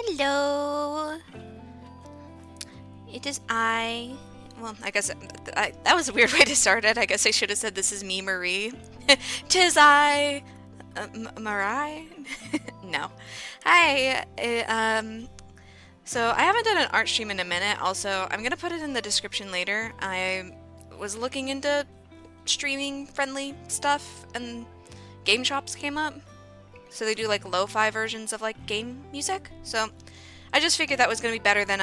Hello. It is I. Well, I guess that was a weird way to start it. I guess I should have said this is me, Marie. Tis I, Marie. No. Hi. So I haven't done an art stream in a minute. Also, I'm gonna put it in the description later. I was looking into streaming friendly stuff, and game shops came up. So they do like lo-fi versions of like game music. So I just figured that was gonna be better than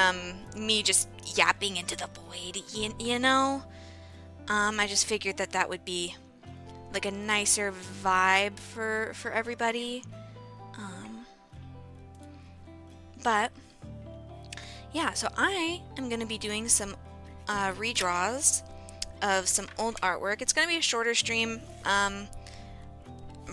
me just yapping into the void, you know? I just figured that that would be like a nicer vibe for everybody. But yeah, so I am gonna be doing some redraws of some old artwork. It's gonna be a shorter stream. I'm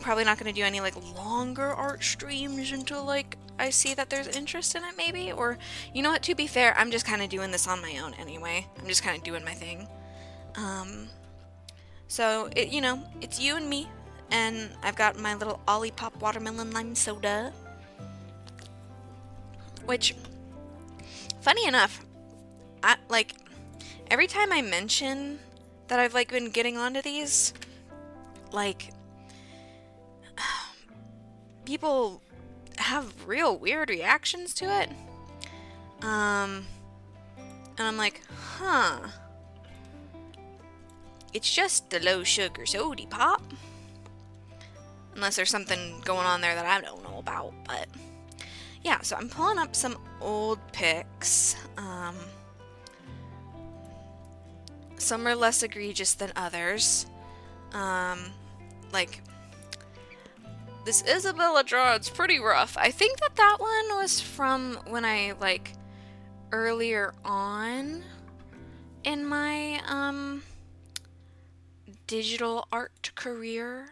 probably not gonna do any like longer art streams until like I see that there's interest in it, maybe. Or, you know what, to be fair, I'm just kind of doing this on my own anyway. I'm just kind of doing my thing. So, you know, it's you and me. And I've got my little Olipop watermelon lime soda. Which, funny enough, like, every time I mention that I've, like, been getting onto these, like, people have real weird reactions to it. And I'm like, huh. It's just the low sugar sody pop. Unless there's something going on there that I don't know about, but yeah, so I'm pulling up some old pics. Some are less egregious than others. Like this Isabella draw, it's pretty rough. I think that one was from when I, like, earlier on in my, digital art career.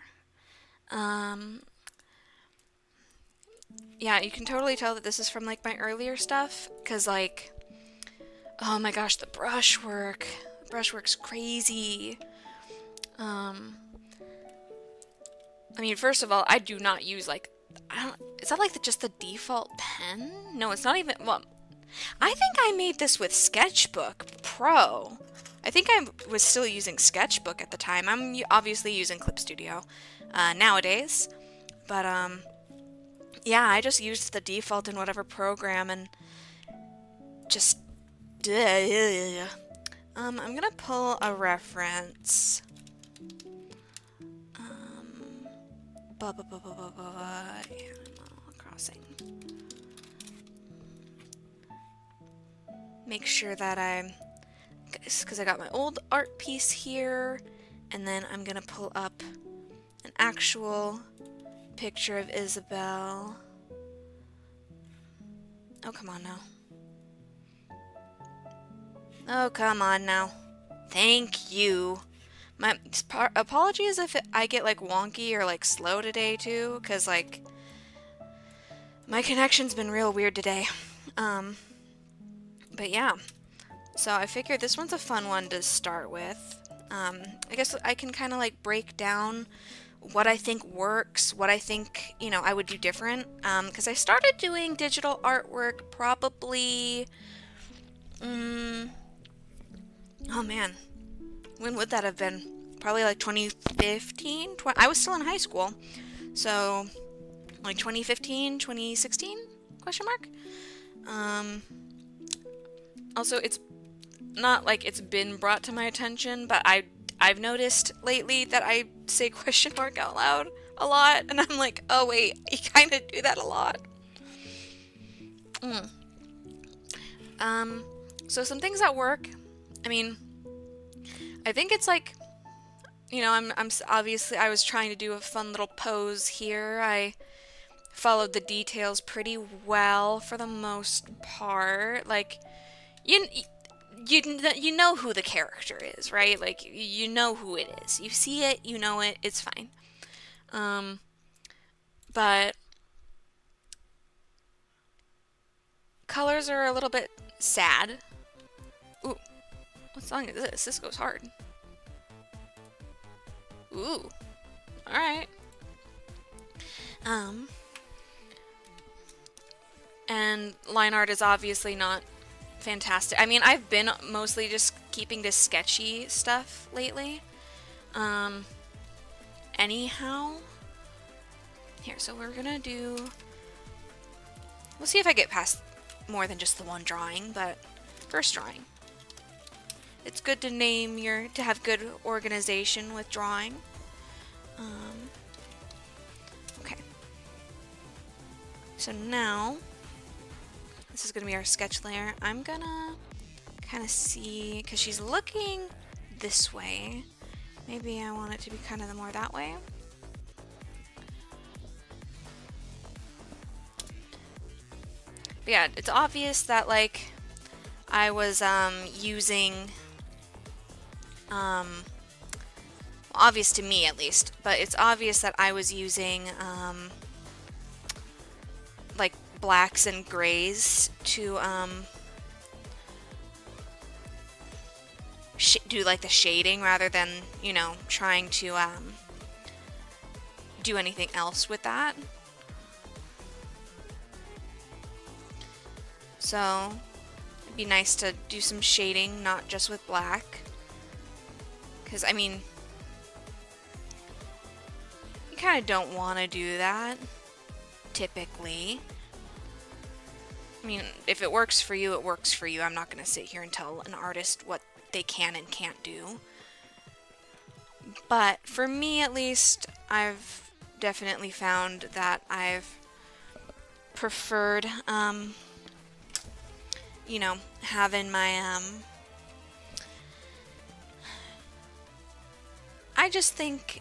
Yeah, you can totally tell that this is from, like, my earlier stuff, because, like, oh my gosh, the brushwork. The brushwork's crazy. I mean, first of all, I do not use, like, is that, like, just the default pen? No, it's not even, well, I think I made this with Sketchbook Pro. I think I was still using Sketchbook at the time. I'm obviously using Clip Studio nowadays. But, yeah, I just used the default in whatever program and just... I'm gonna pull a reference. Animal Crossing. Make sure that because I got my old art piece here, and then I'm gonna pull up an actual picture of Isabel. Oh, come on now. Oh, come on now. Thank you. My apologies if I get, like, wonky or, like, slow today, too, because, like, my connection's been real weird today. But yeah. So I figured this one's a fun one to start with. I guess I can kind of, like, break down what I think works, what I think, you know, I would do different. Because I started doing digital artwork probably... oh, man. When would that have been? Probably like 2015? I was still in high school. So, like 2015, 2016? Question mark? Also, it's not like it's been brought to my attention, but I've noticed lately that I say question mark out loud a lot, and I'm like, oh wait, I kind of do that a lot. So some things that work, I mean, I think it's like, you know, I'm obviously, I was trying to do a fun little pose here. I followed the details pretty well for the most part. Like, you know who the character is, right? Like, you know who it is. You see it, you know it, it's fine. But colors are a little bit sad. Ooh, what song is this? This goes hard. Ooh, alright. And line art is obviously not fantastic. I mean, I've been mostly just keeping to sketchy stuff lately. Anyhow, here, so we're gonna do, we'll see if I get past more than just the one drawing, but first drawing. It's good to to have good organization with drawing. Okay. So now, this is gonna be our sketch layer. I'm gonna kind of see, because she's looking this way. Maybe I want it to be kind of more that way. But yeah, it's obvious that like I was using obvious to me at least, but it's obvious that I was using like blacks and grays to do like the shading rather than, you know, trying to do anything else with that. So it'd be nice to do some shading, not just with black. Because, I mean, you kind of don't want to do that, typically. I mean, if it works for you, it works for you. I'm not going to sit here and tell an artist what they can and can't do. But for me, at least, I've definitely found that I've preferred, you know, having my, I just think,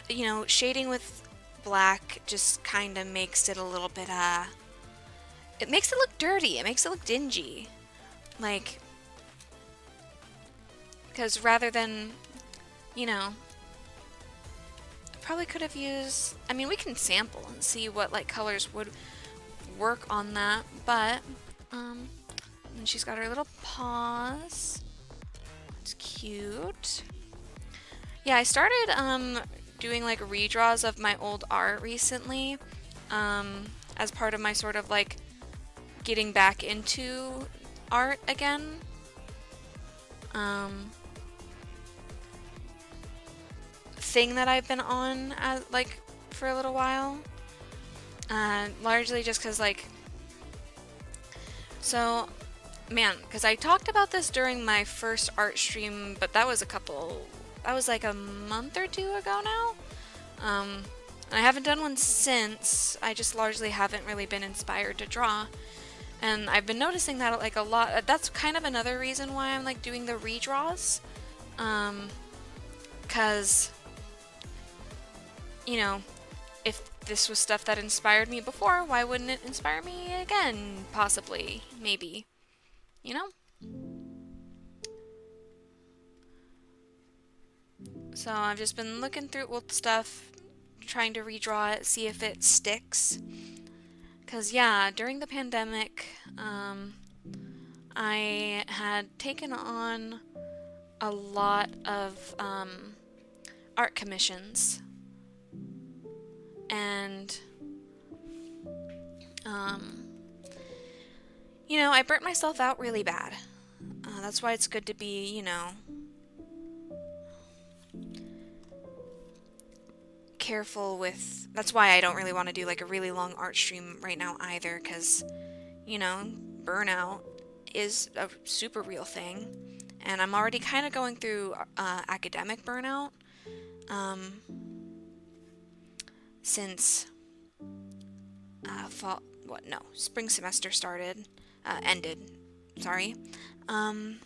you know, shading with black just kind of makes it a little bit, it makes it look dirty. It makes it look dingy. Like, because rather than, you know, I probably could have used, I mean, we can sample and see what, like, colors would work on that, but, and she's got her little paws. It's cute. Yeah, I started doing like redraws of my old art recently as part of my sort of like getting back into art again. Thing that I've been on like for a little while. Largely just because like, so man, because I talked about this during my first art stream, but that was like a month or two ago now. And I haven't done one since. I just largely haven't really been inspired to draw. And I've been noticing that like a lot. That's kind of another reason why I'm like doing the redraws. 'Cause, you know, if this was stuff that inspired me before, why wouldn't it inspire me again? Possibly, maybe, you know? So I've just been looking through old stuff, trying to redraw it, see if it sticks. Because, yeah, during the pandemic, I had taken on a lot of art commissions. And, you know, I burnt myself out really bad. That's why it's good to be, you know, careful with, that's why I don't really want to do like a really long art stream right now either, because, you know, burnout is a super real thing, and I'm already kind of going through academic burnout since spring semester ended, sorry, and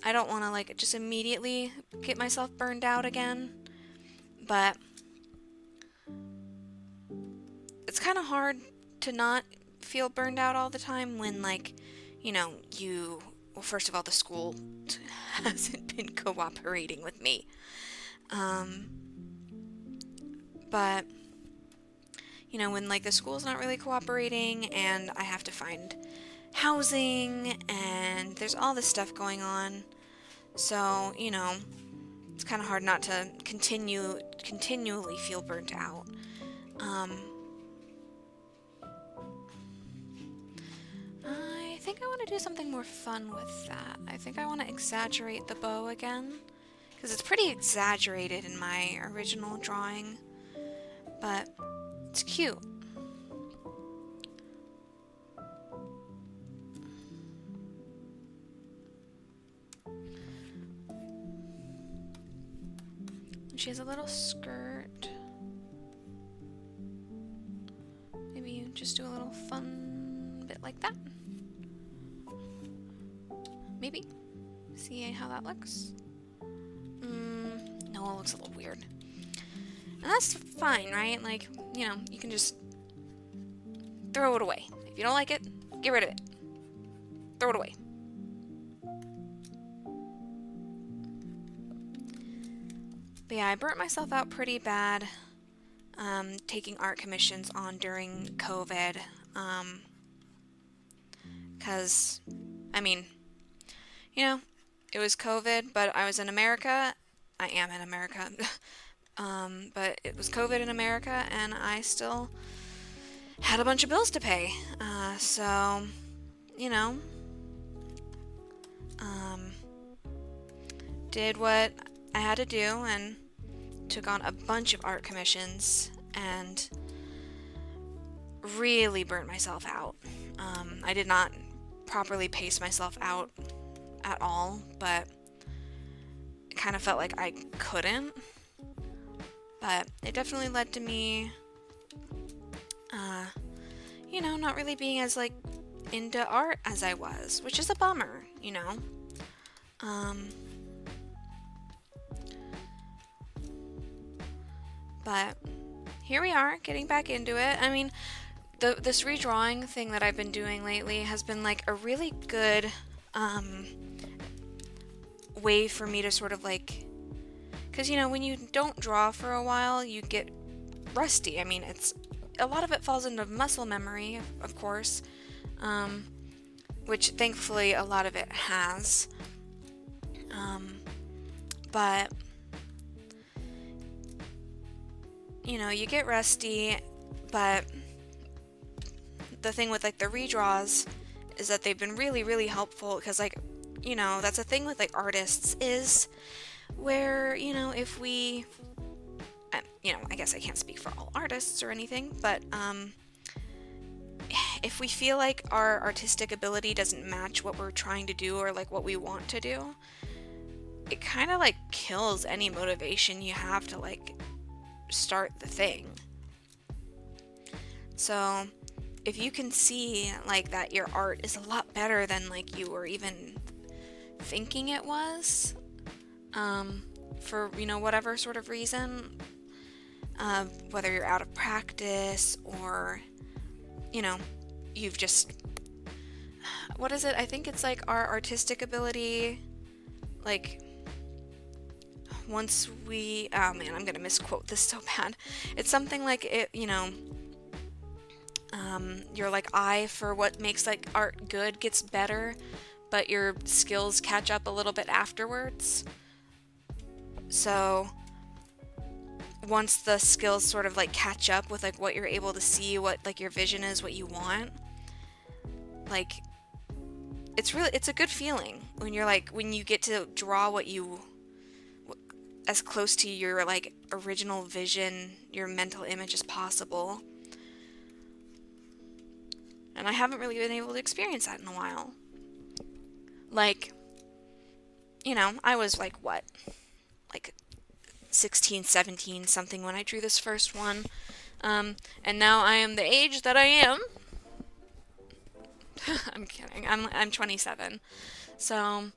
I don't want to like just immediately get myself burned out again, but it's kind of hard to not feel burned out all the time when, like, you know, well, first of all, the school hasn't been cooperating with me, but, you know, when like the school's not really cooperating and I have to find housing and there's all this stuff going on. So, you know, it's kind of hard not to continually feel burnt out. to do something more fun with that. I think I want to exaggerate the bow again, because it's pretty exaggerated in my original drawing, but it's cute. She has a little skirt. Maybe you just do a little fun bit like that. Maybe. See how that looks? No, it looks a little weird. And that's fine, right? Like, you know, you can just throw it away. If you don't like it, get rid of it. Throw it away. But yeah, I burnt myself out pretty bad taking art commissions on during COVID. Because, I mean, you know, it was COVID, but I was in America. I am in America. But it was COVID in America, and I still had a bunch of bills to pay. So, you know, did what I had to do and took on a bunch of art commissions and really burnt myself out. I did not properly pace myself out at all, but it kind of felt like I couldn't. But it definitely led to me, you know, not really being as, like, into art as I was, which is a bummer, you know. But here we are, getting back into it. I mean, this redrawing thing that I've been doing lately has been, like, a really good way for me to sort of, like, because, you know, when you don't draw for a while, you get rusty. I mean, a lot of it falls into muscle memory, of course, which thankfully a lot of it has. But, you know, you get rusty, but the thing with, like, the redraws is that they've been really, really helpful, because, like, you know, that's a thing with, like, artists is where, you know, if we, you know, I guess I can't speak for all artists or anything, but if we feel like our artistic ability doesn't match what we're trying to do or, like, what we want to do, it kind of, like, kills any motivation you have to, like, start the thing. So if you can see, like, that your art is a lot better than, like, you were even thinking it was, for, you know, whatever sort of reason, whether you're out of practice or, you know, you've just, what is it? I think it's, like, our artistic ability, like, once we, oh man, I'm gonna misquote this so bad. It's something like, it, you know, your, like, eye for what makes, like, art good gets better, but your skills catch up a little bit afterwards. So once the skills sort of, like, catch up with, like, what you're able to see, what, like, your vision is, what you want, like, it's a good feeling when you're, like, when you get to draw what you, as close to your, like, original vision, your mental image as possible. And I haven't really been able to experience that in a while. Like, you know, I was, like, what? Like 16, 17, something when I drew this first one. And now I am the age that I am. I'm kidding. I'm 27. So,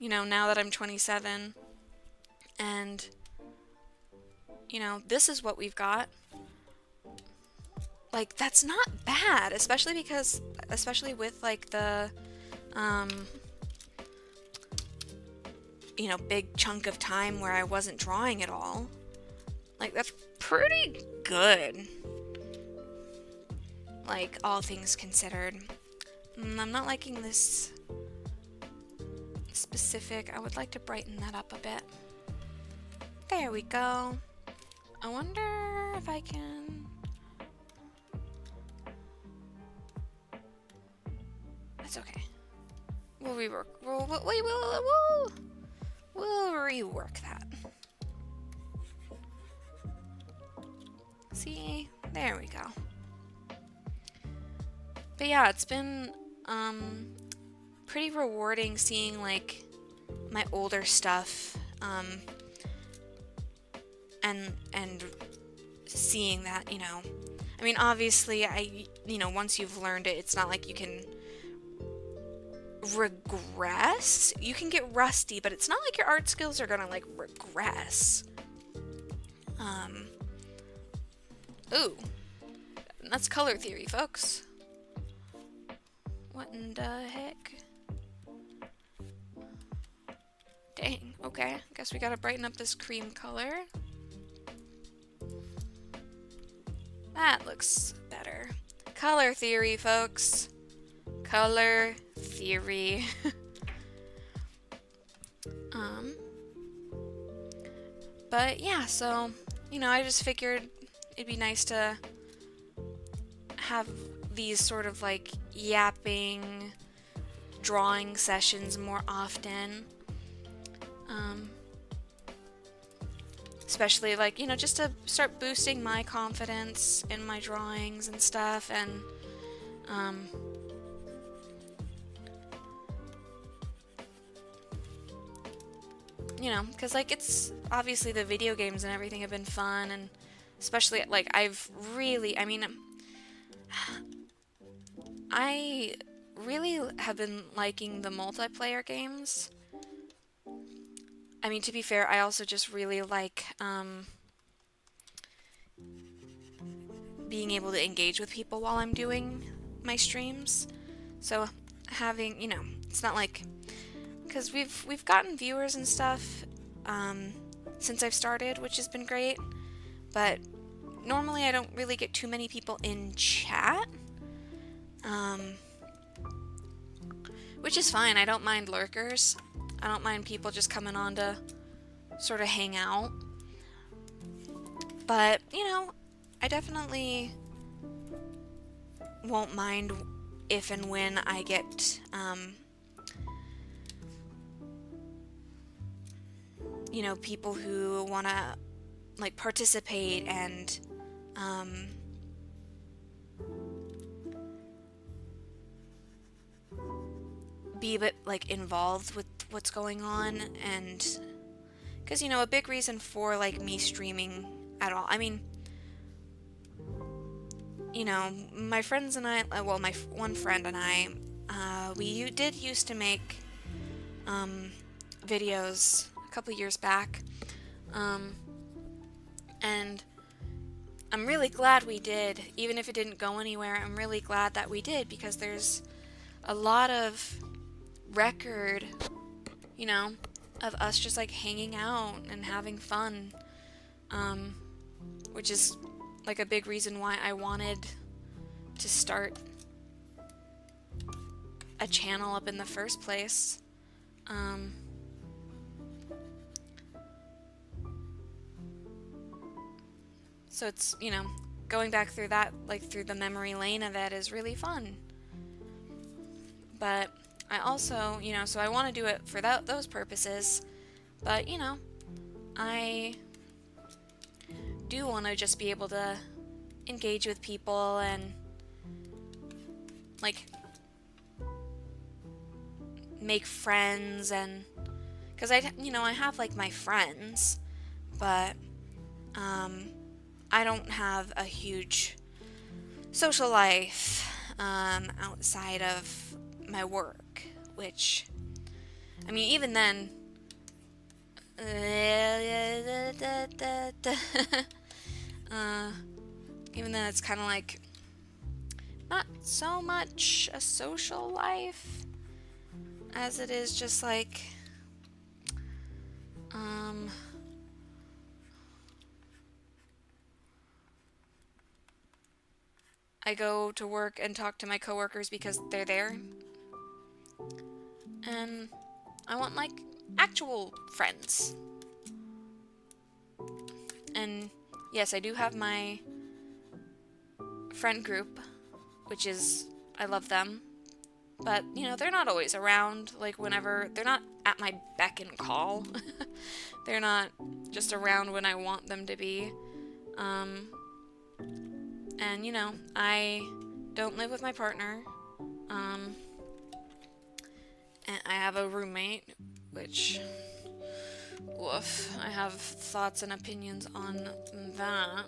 you know, now that I'm 27, and, you know, this is what we've got. Like, that's not bad, especially with, like, the, you know, big chunk of time where I wasn't drawing at all. Like, that's pretty good. Like, all things considered. I'm not liking this specific. I would like to brighten that up a bit. There we go. I wonder if I can... That's okay. we'll rework. We'll rework that. See, there we go. But yeah, it's been pretty rewarding seeing like my older stuff, and seeing that, you know, I mean, obviously, once you've learned it, it's not like you can regress. You can get rusty, but it's not like your art skills are gonna like regress. Ooh, that's color theory, folks. What in the heck? Dang, okay, guess we gotta brighten up this cream color. That looks better. Color theory, folks. Color theory. But yeah, so, I just figured it'd be nice to have these sort of like yapping drawing sessions more often. Especially like, just to start boosting my confidence in my drawings and stuff, and because like it's obviously the video games and everything have been fun, and especially like I really have been liking the multiplayer games. I mean, to be fair, I also just really like being able to engage with people while I'm doing my streams. So having, it's not like, because we've gotten viewers and stuff since I've started, which has been great, but normally I don't really get too many people in chat, which is fine. I don't mind lurkers. I don't mind people just coming on to sort of hang out. But, I definitely won't mind if and when I get, people who want to, like, participate and, be a bit, like, involved with what's going on, and because a big reason for like me streaming at all, I mean, my friends and I, well, my one friend and I, we did used to make videos a couple years back, and I'm really glad we did. Even if it didn't go anywhere, I'm really glad that we did, because there's a lot of record, of us just like hanging out and having fun, which is like a big reason why I wanted to start a channel up in the first place. So it's, going back through that, like through the memory lane of it, is really fun. But I also, so I want to do it for those purposes, but, I do want to just be able to engage with people and, like, make friends, and, because I have, like, my friends, but, I don't have a huge social life, outside of my work, which, I mean, even then, it's kind of like not so much a social life as it is just like, I go to work and talk to my coworkers because they're there, and I want, like, actual friends. And yes, I do have my friend group, which is, I love them. but, you know, they're not always around, like, whenever, they're not at my beck and call. They're not just around when I want them to be. And, you know, I don't live with my partner, and I have a roommate, which, woof, I have thoughts and opinions on that.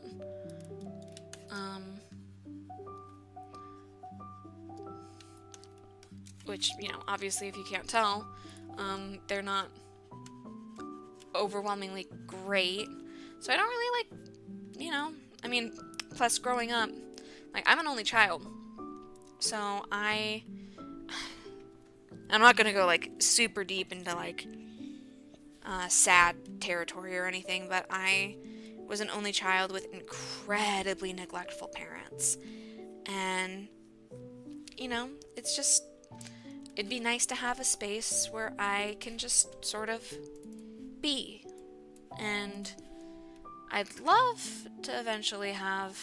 Which, you know, obviously if you can't tell, they're not overwhelmingly great. So I don't really like, you know, I mean, plus growing up, like, I'm an only child. So I'm not gonna go, like, super deep into, like, sad territory or anything, but I was an only child with incredibly neglectful parents. And, you know, it's just, it'd be nice to have a space where I can just sort of be. And I'd love to eventually have,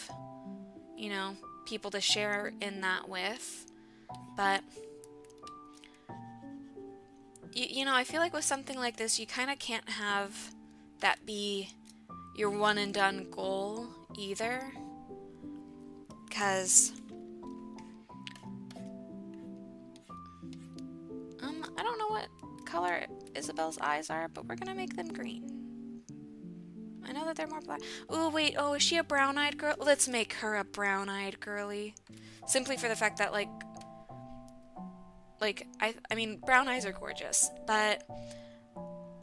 you know, people to share in that with, but you know, I feel like with something like this, you kind of can't have that be your one and done goal either, because I don't know what color Isabel's eyes are, but we're gonna make them green. I know that they're more black. Oh wait, oh, is she a brown-eyed girl? Let's make her a brown-eyed girly, simply for the fact that, like I mean, brown eyes are gorgeous, but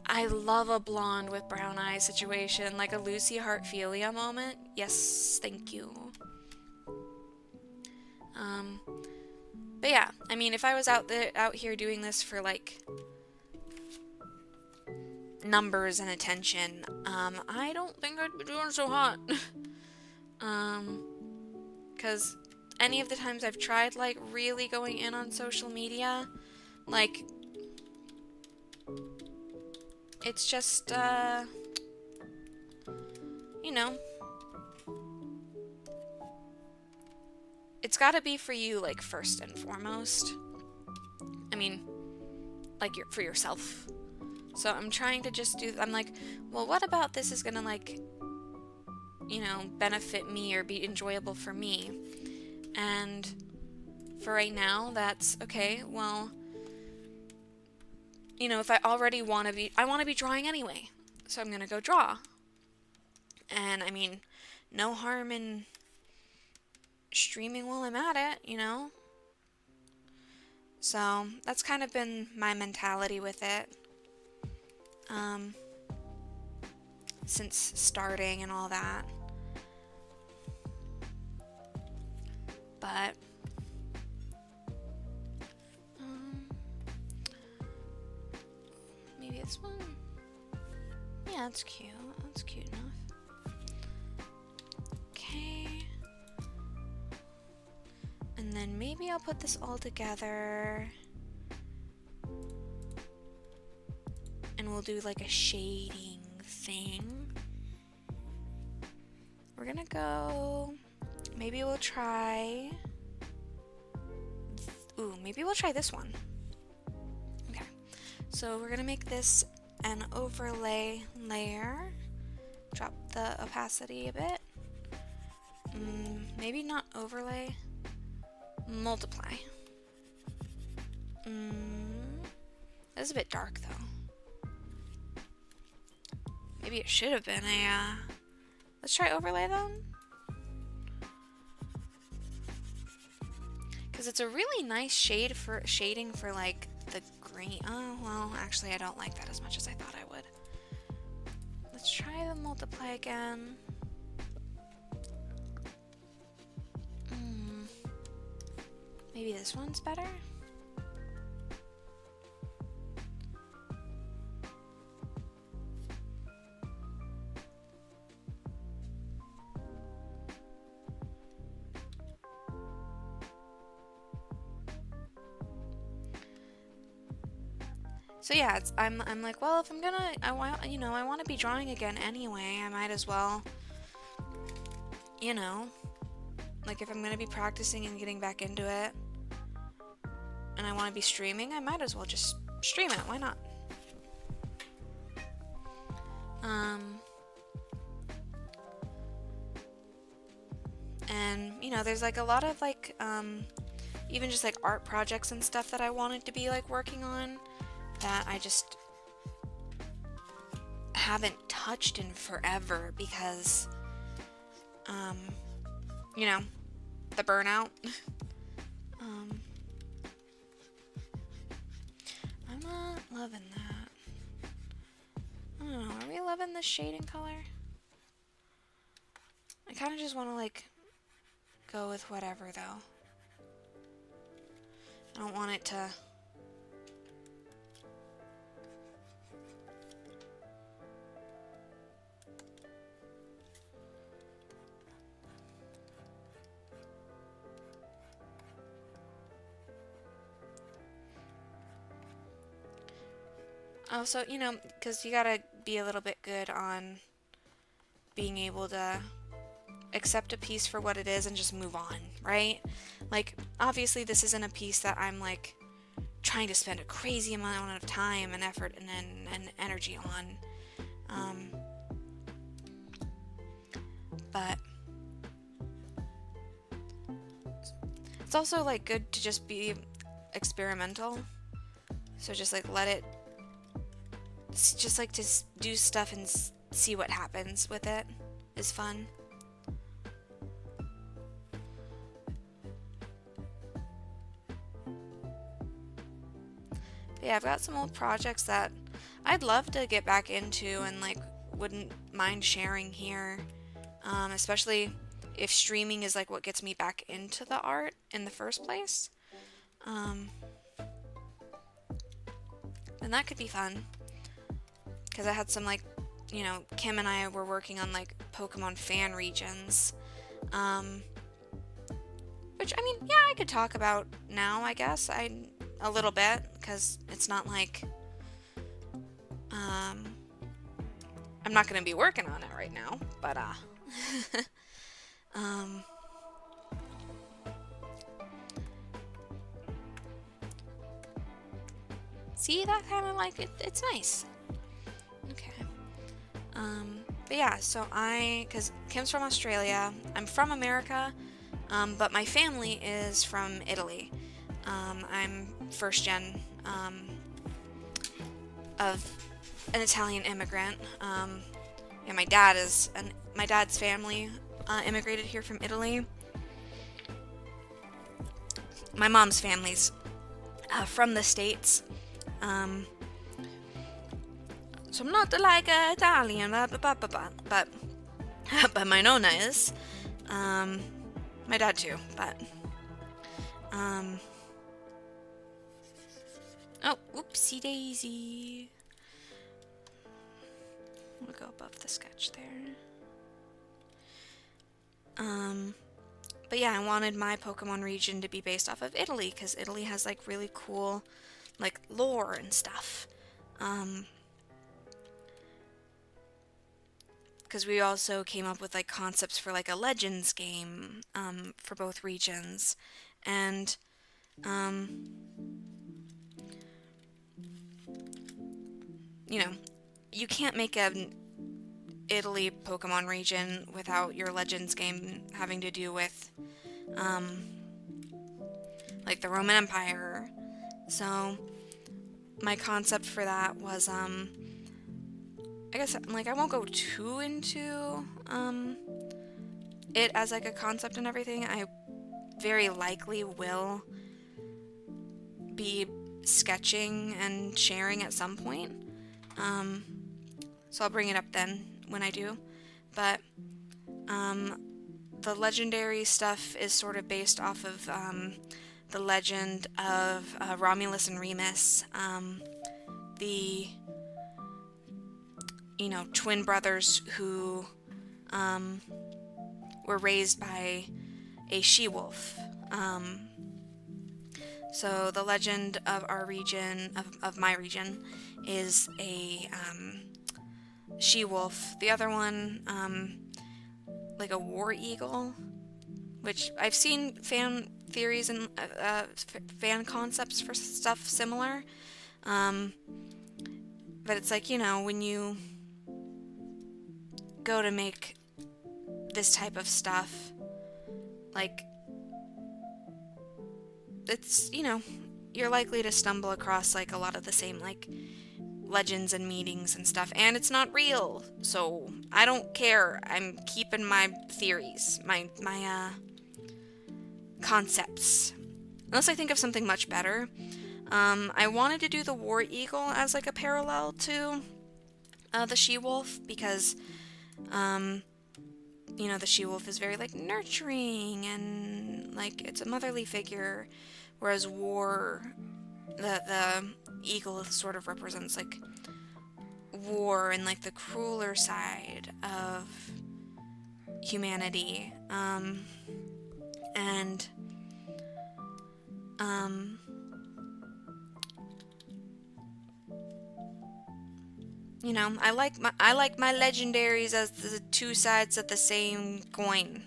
I love a blonde with brown eyes situation, like a Lucy Hartfilia moment. Yes, thank you. But yeah, I mean, if I was out here doing this for, like, numbers and attention, I don't think I'd be doing so hot. Because any of the times I've tried, like, really going in on social media, like, it's just, you know, it's gotta be for you, like, first and foremost. I mean, like, for yourself. So I'm trying to just I'm like, well, what about this is gonna, like, you know, benefit me or be enjoyable for me? And for right now, that's okay. Well, you know, if I already want to be drawing anyway, so I'm gonna go draw. And I mean, no harm in streaming while I'm at it, you know? So that's kind of been my mentality with it, since starting and all that. But maybe this one. Yeah, that's cute. That's cute enough. Okay. And then maybe I'll put this all together. And we'll do, like, a shading thing. We're gonna go... Maybe we'll try... Ooh, maybe we'll try this one. Okay. So we're gonna make this an overlay layer. Drop the opacity a bit. Maybe not overlay. Multiply. That's a bit dark though. Maybe it should have been a, let's try overlay then. Because it's a really nice shade for shading for, like, the green. Oh, well, actually I don't like that as much as I thought I would. Let's try the multiply again. Maybe this one's better? So yeah, I'm like, well, if I'm gonna, I want to be drawing again anyway, I might as well, you know, like, if I'm gonna be practicing and getting back into it, and I want to be streaming, I might as well just stream it. Why not? And, you know, there's like a lot of like, even just like art projects and stuff that I wanted to be like working on that I just haven't touched in forever because, you know, the burnout. I'm not loving that. I don't know, are we loving this shading color? I kind of just want to like go with whatever though. I don't want it to also, you know, because you gotta be a little bit good on being able to accept a piece for what it is and just move on, right? Like, obviously this isn't a piece that I'm like trying to spend a crazy amount of time and effort and energy on. But it's also like good to just be experimental. So just like let it, just like to do stuff and see what happens with it is fun. But yeah, I've got some old projects that I'd love to get back into and like wouldn't mind sharing here, especially if streaming is like what gets me back into the art in the first place. And that could be fun. Because I had some like, you know, Kim and I were working on like Pokemon fan regions. Which, I mean, yeah, I could talk about now, I guess. A little bit, because it's not like, I'm not going to be working on it right now, but, see, that kind of like, it's nice. Okay. But yeah, so because Kim's from Australia, I'm from America, but my family is from Italy. I'm first gen, of an Italian immigrant. Yeah, my dad's family, immigrated here from Italy. My mom's family's, from the States. So I'm not like Italian, but my nonna is. My dad too, but oh, whoopsie daisy. We'll go above the sketch there. But yeah, I wanted my Pokemon region to be based off of Italy, because Italy has like really cool like lore and stuff. Because we also came up with like concepts for like a Legends game, for both regions, and you know, you can't make an Italy Pokemon region without your Legends game having to do with like the Roman Empire. So my concept for that was I guess like I won't go too into it as like a concept and everything. I very likely will be sketching and sharing at some point. So I'll bring it up then when I do. But the legendary stuff is sort of based off of the legend of Romulus and Remus, the twin brothers who were raised by a she-wolf. So the legend of our region, of my region, is a she-wolf. The other one, like a war eagle, which I've seen fan theories and fan concepts for stuff similar. But it's like, you know, when you go to make this type of stuff, like, it's, you know, you're likely to stumble across like a lot of the same like legends and meanings and stuff, and it's not real, so I don't care. I'm keeping my theories, my concepts, unless I think of something much better. I wanted to do the war eagle as like a parallel to the she-wolf, because you know, the she-wolf is very like nurturing and like it's a motherly figure, whereas war, the eagle sort of represents like war and like the crueler side of humanity. And you know, I like my legendaries as the two sides of the same coin.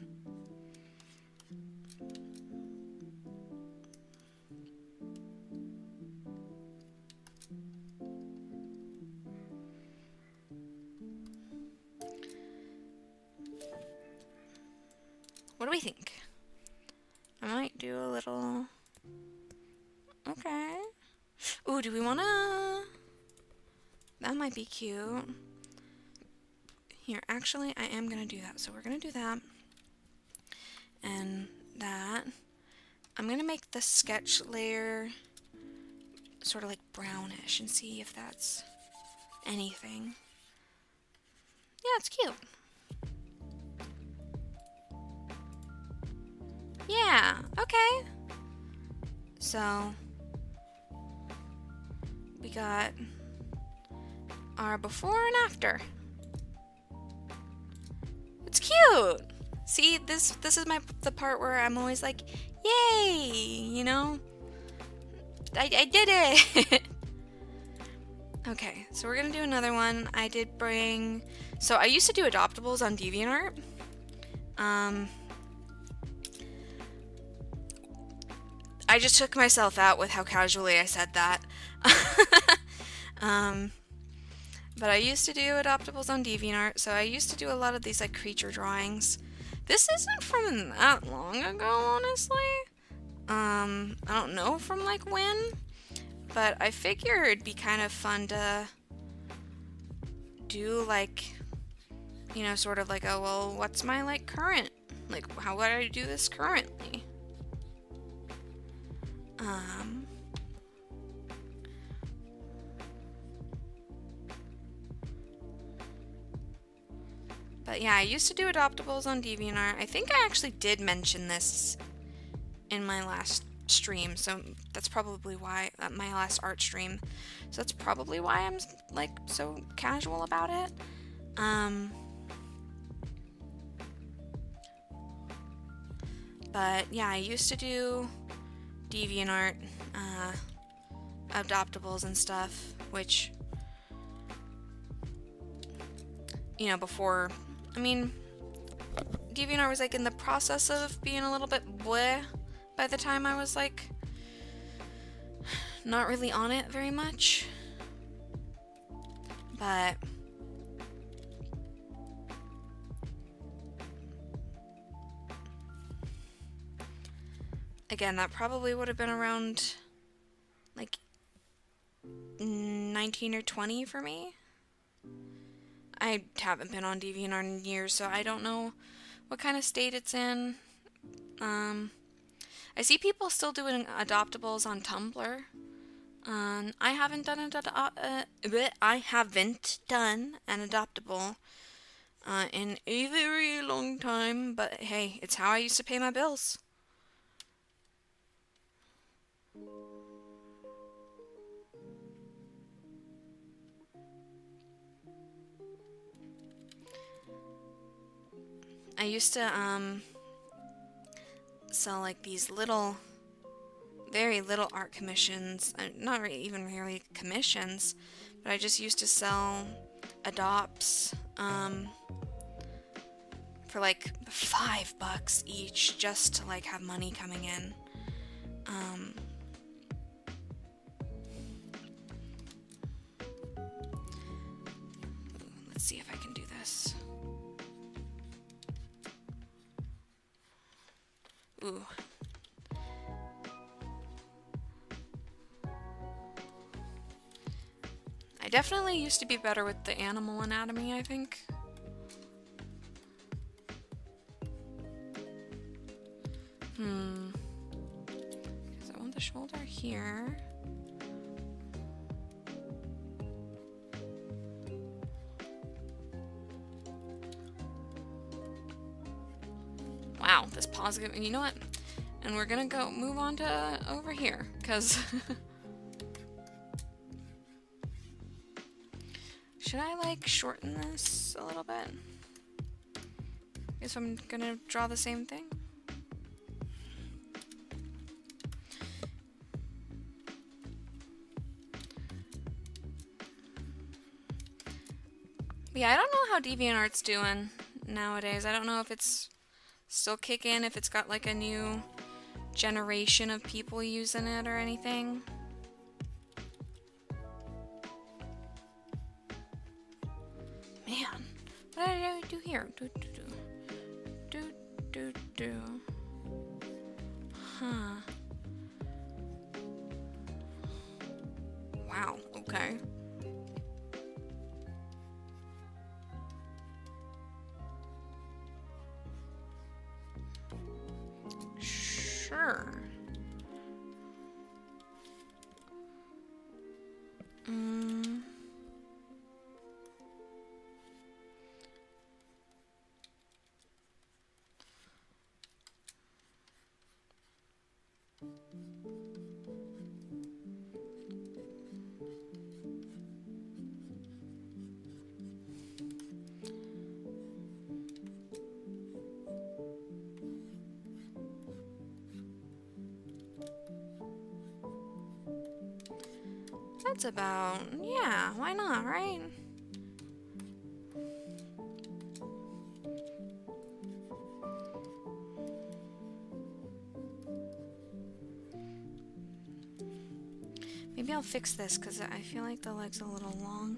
What do we think? I might do a little... Okay. Ooh, do we wanna... That might be cute. Here, actually, I am gonna do that. So we're gonna do that. And that. I'm gonna make the sketch layer sort of like brownish and see if that's anything. Yeah, it's cute. Yeah, okay. So, we got our before and after. It's cute. See, this is the part where I'm always like, yay, you know? I did it. Okay, so we're gonna do another one. I did bring, so I used to do adoptables on DeviantArt. I just took myself out with how casually I said that. But I used to do adoptables on DeviantArt, so I used to do a lot of these like creature drawings. This isn't from that long ago, honestly. I don't know from like when, but I figure it'd be kind of fun to do like, you know, sort of like a, well, what's my like current, like how would I do this currently? But yeah, I used to do adoptables on DeviantArt. I think I actually did mention this in my last stream, so that's probably why, my last art stream. So that's probably why I'm like so casual about it. But yeah, I used to do DeviantArt adoptables and stuff, which, you know, before, I mean, DeviantArt was like in the process of being a little bit bleh by the time I was like not really on it very much. But again, that probably would have been around like 19 or 20 for me. I haven't been on DeviantArt in years, so I don't know what kind of state it's in. I see people still doing adoptables on Tumblr. I haven't done an adoptable in a very long time, but hey, it's how I used to pay my bills. I used to sell like these little, very little art commissions, not even really commissions, but I just used to sell adopts for like $5 each, just to like have money coming in. Um, let's see if I can do this. Ooh. I definitely used to be better with the animal anatomy, I think. Because I want the shoulder here. Wow, this positive, and you know what? And we're gonna go move on to over here, because should I like shorten this a little bit? Guess I'm gonna draw the same thing. But yeah, I don't know how DeviantArt's doing nowadays. I don't know if it's still kicking, if it's got like a new generation of people using it or anything. Man, what did I do here? Huh. Wow, okay. Sure. That's about, yeah, why not, right? Maybe I'll fix this because I feel like the leg's a little long.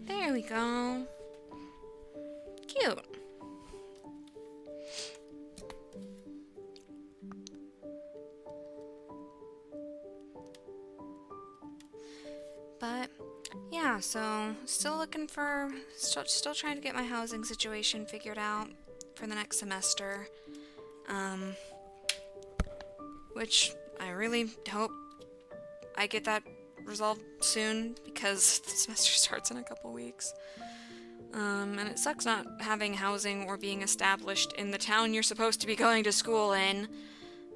There we go. Cute. But yeah, so still looking for, still trying to get my housing situation figured out for the next semester. Which I really hope I get that resolved soon because the semester starts in a couple weeks. And it sucks not having housing or being established in the town you're supposed to be going to school in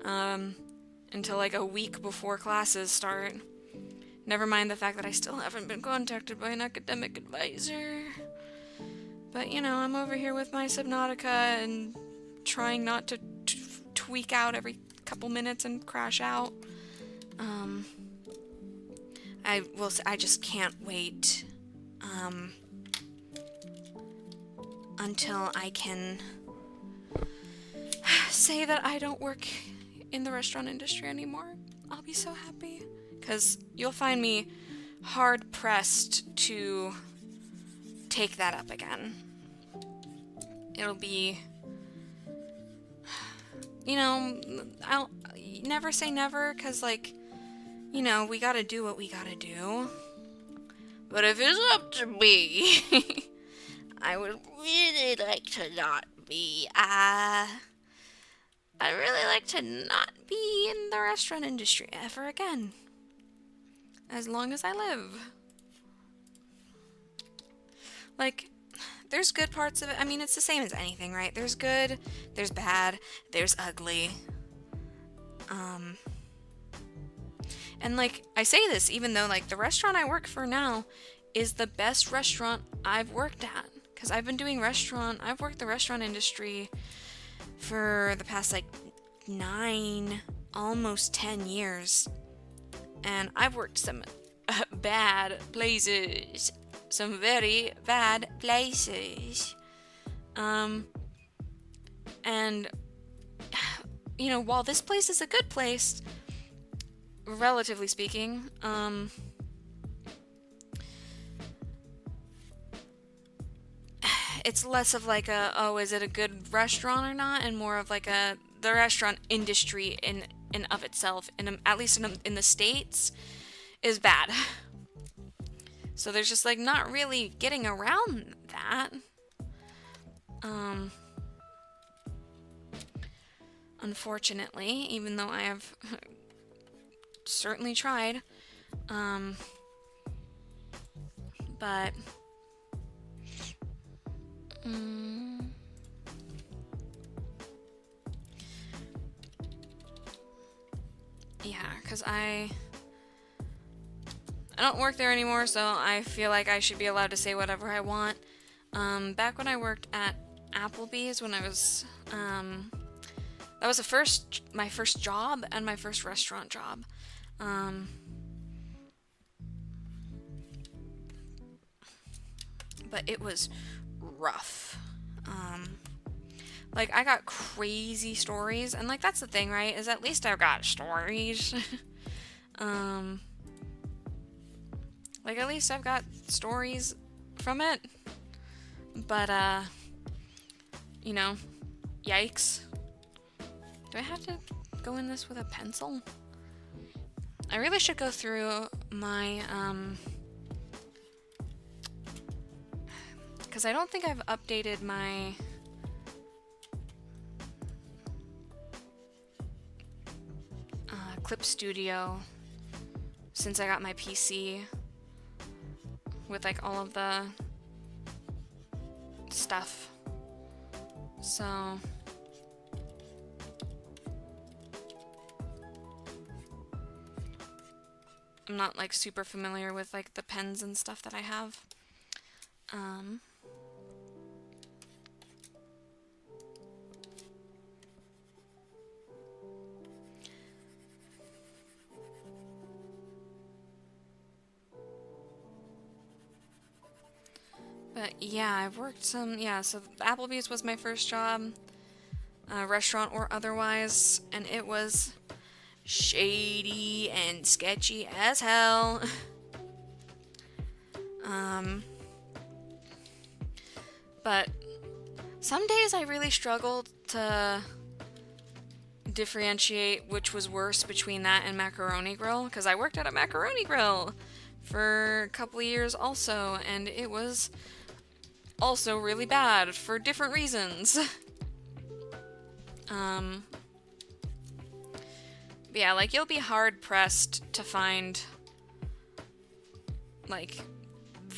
until like a week before classes start. Never mind the fact that I still haven't been contacted by an academic advisor. But, you know, I'm over here with my Subnautica and trying not to tweak out every couple minutes and crash out. I just can't wait until I can say that I don't work in the restaurant industry anymore. I'll be so happy. Because you'll find me hard-pressed to take that up again. It'll be, you know, I'll never say never, because, like, you know, we gotta do what we gotta do. But if it's up to me, I would really like to not be, I'd really like to not be in the restaurant industry ever again. As long as I live. Like, there's good parts of it. I mean, it's the same as anything, right? There's good, there's bad, there's ugly. And like, I say this even though like the restaurant I work for now is the best restaurant I've worked at. Because I've worked the restaurant industry for the past like 9, almost 10 years. And I've worked some bad places. some very bad places. And, you know, while this place is a good place, relatively speaking, it's less of like a, oh, is it a good restaurant or not, and more of like a, the restaurant industry in of itself, at least in the States, is bad. So there's just like not really getting around that. Unfortunately, even though I have certainly tried, but yeah, because I don't work there anymore, so I feel like I should be allowed to say whatever I want. Back when I worked at Applebee's, when I was, that was my first job and my first restaurant job. But it was rough. Like, I got crazy stories, and like, that's the thing, right, is at least I've got stories. Like, at least I've got stories from it. But, you know, yikes. Do I have to go in this with a pencil? I really should go through my, because I don't think I've updated my Clip Studio since I got my PC with like all of the stuff. So I'm not like super familiar with like the pens and stuff that I have. But yeah, I've worked some, so Applebee's was my first job, restaurant or otherwise, and it was shady and sketchy as hell. But some days I really struggled to differentiate which was worse between that and Macaroni Grill, because I worked at a Macaroni Grill for a couple of years also, and it was also really bad for different reasons. Yeah, like, you'll be hard pressed to find like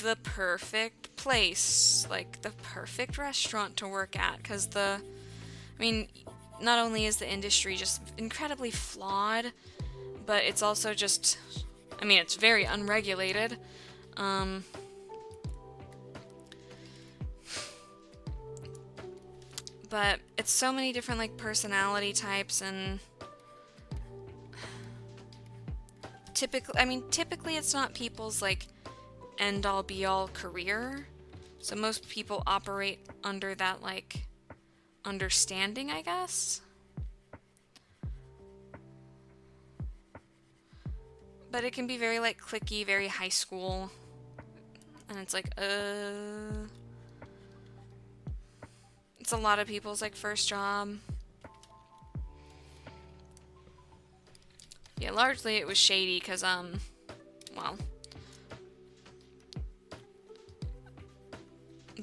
the perfect place, like the perfect restaurant to work at, because not only is the industry just incredibly flawed, but it's also just, it's very unregulated. But it's so many different like personality types, and typically it's not people's like end all be all career. So most people operate under that like understanding, I guess. But it can be very like cliquey, very high school. And it's like, it's a lot of people's like first job. Yeah, largely it was shady because, the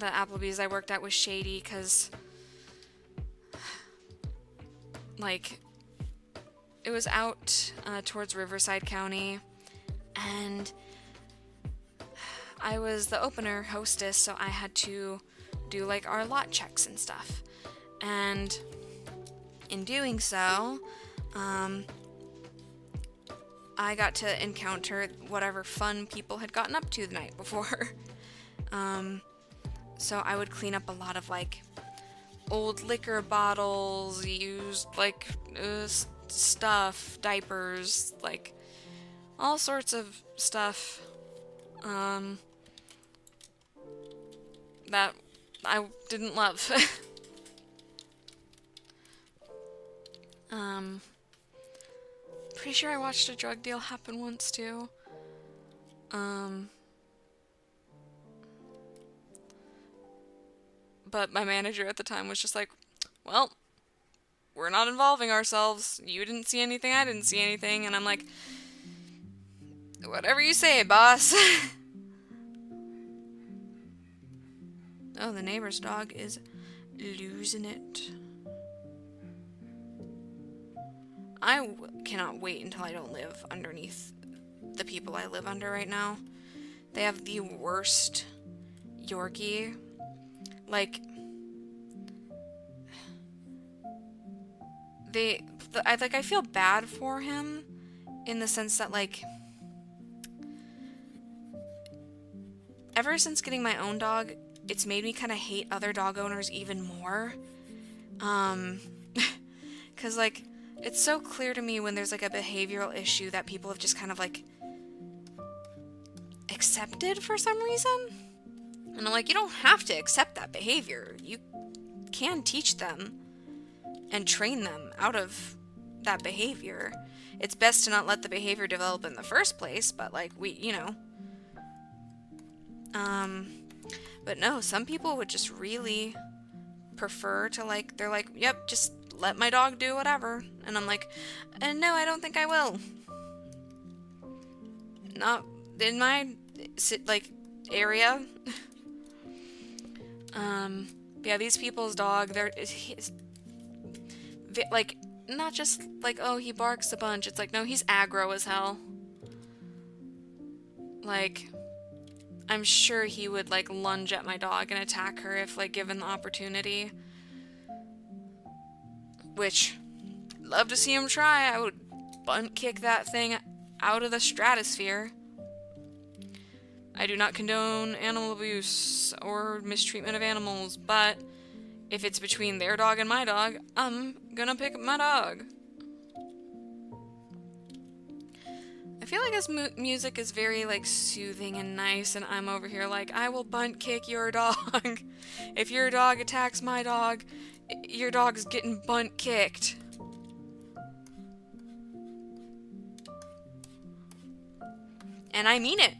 Applebee's I worked at was shady because, like, it was out towards Riverside County, and I was the opener hostess, so I had to do like our lot checks and stuff. And in doing so, I got to encounter whatever fun people had gotten up to the night before. So I would clean up a lot of like old liquor bottles, used like stuff, diapers, like all sorts of stuff. that I didn't love. Pretty sure I watched a drug deal happen once too. But my manager at the time was just like, well, we're not involving ourselves. You didn't see anything, I didn't see anything. And I'm like, whatever you say, boss. Oh, the neighbor's dog is losing it. I cannot wait until I don't live underneath the people I live under right now. They have the worst Yorkie. Like, I feel bad for him in the sense that, like, ever since getting my own dog, it's made me kind of hate other dog owners even more. 'Cause, like, it's so clear to me when there's, like, a behavioral issue that people have just kind of, like, accepted for some reason. And I'm like, you don't have to accept that behavior. You can teach them and train them out of that behavior. It's best to not let the behavior develop in the first place, but, like, but no, some people would just really prefer to, like, they're like, yep, just let my dog do whatever. And I'm like, no, I don't think I will. Not in my, like, area. Yeah, these people's dog, like, not just like, oh, he barks a bunch. It's like, no, he's aggro as hell. Like, I'm sure he would, like, lunge at my dog and attack her if, like, given the opportunity. Which, love to see him try. I would bunt kick that thing out of the stratosphere. I do not condone animal abuse or mistreatment of animals, but if it's between their dog and my dog, I'm gonna pick my dog. I feel like his music is very, like, soothing and nice, and I'm over here like, I will bunt kick your dog. If your dog attacks my dog, your dog's getting bunt kicked. And I mean it.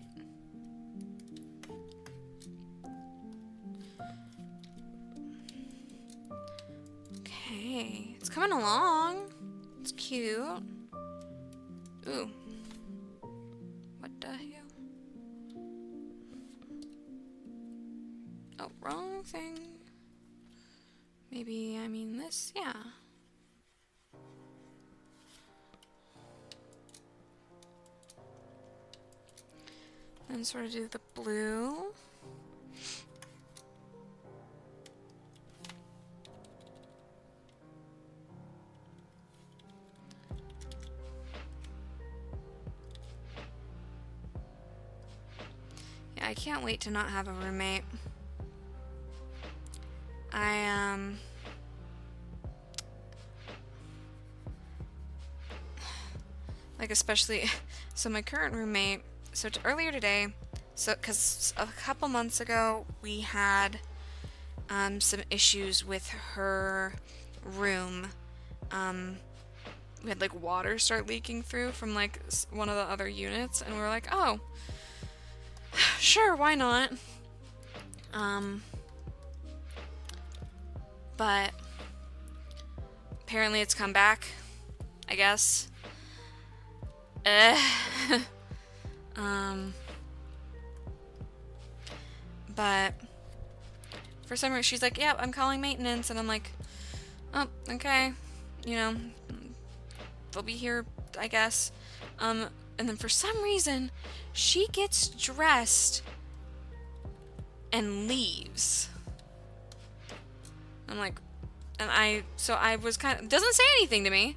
Okay, it's coming along. It's cute. Ooh. What the hell? Oh, wrong thing. Maybe I mean this? Yeah. Then sort of do the blue. Yeah, I can't wait to not have a roommate. Like, especially, so my current roommate, earlier today, because a couple months ago, we had, some issues with her room. We had, like, water start leaking through from, like, one of the other units, and we were like, oh, sure, why not? But apparently it's come back, I guess. But for some reason she's like, yeah, I'm calling maintenance, and I'm like, oh, okay, you know, they'll be here, I guess. And then for some reason she gets dressed and leaves. I'm like, so I was kind of, doesn't say anything to me.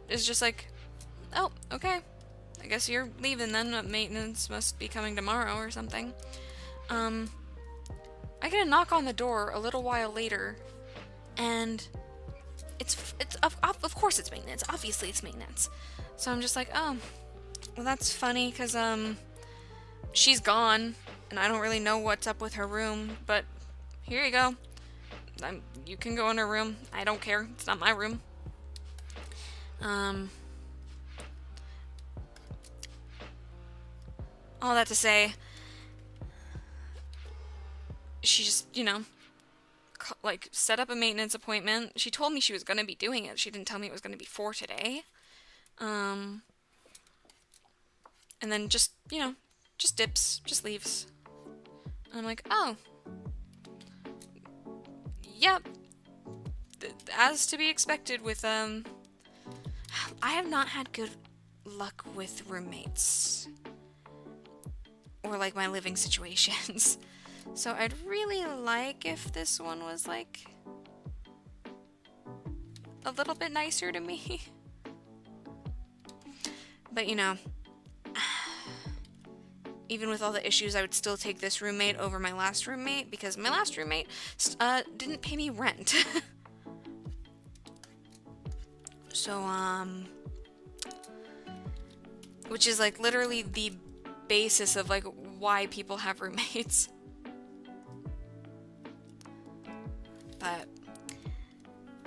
It's just like, oh, okay, I guess you're leaving then. Maintenance must be coming tomorrow or something. I get a knock on the door a little while later, and it's of course it's maintenance. Obviously it's maintenance. So I'm just like, oh, well, that's funny, because she's gone. and I don't really know what's up with her room, but here you go. You can go in her room. I don't care. It's not my room. All that to say, she just, like, set up a maintenance appointment. She told me she was going to be doing it. She didn't tell me it was going to be for today. And then just, just dips, just leaves. And I'm like, oh, yep. As to be expected with, I have not had good luck with roommates. Or, like, my living situations. So I'd really like if this one was, like, a little bit nicer to me. But, even with all the issues, I would still take this roommate over my last roommate, because my last roommate didn't pay me rent. So, which is, like, literally the basis of, like, why people have roommates. But,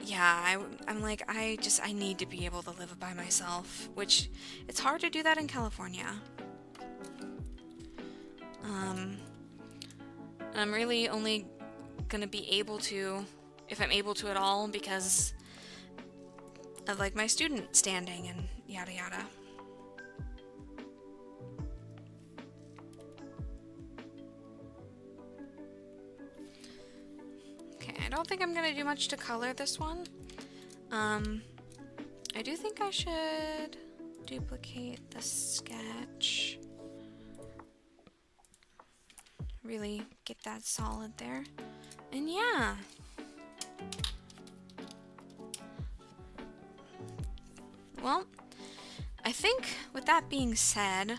yeah, I'm like, I need to be able to live by myself, which, it's hard to do that in California. And I'm really only gonna be able to, if I'm able to at all, because of, like, my student standing and yada yada. Okay, I don't think I'm gonna do much to color this one. I do think I should duplicate the sketch. Really get that solid there. And yeah. Well, I think with that being said,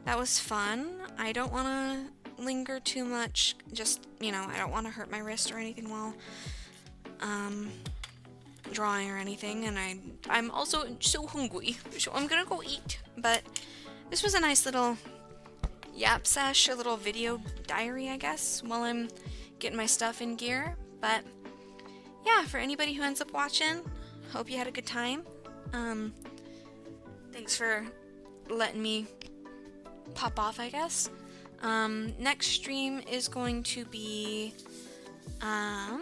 that was fun. I don't want to linger too much. Just, I don't want to hurt my wrist or anything while drawing or anything. And I'm also so hungry, so I'm gonna go eat. But this was a nice little yap sesh, a little video diary, I guess, while I'm getting my stuff in gear. But yeah, for anybody who ends up watching, hope you had a good time. Thanks for letting me pop off, I guess. Next stream is going to be, I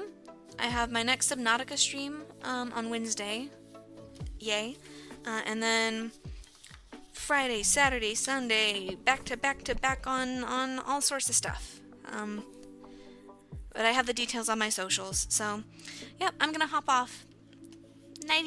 have my next Subnautica stream, on Wednesday. Yay. And then Friday, Saturday, Sunday, back to back on all sorts of stuff. But I have the details on my socials, so, yep, I'm gonna hop off. Nighty.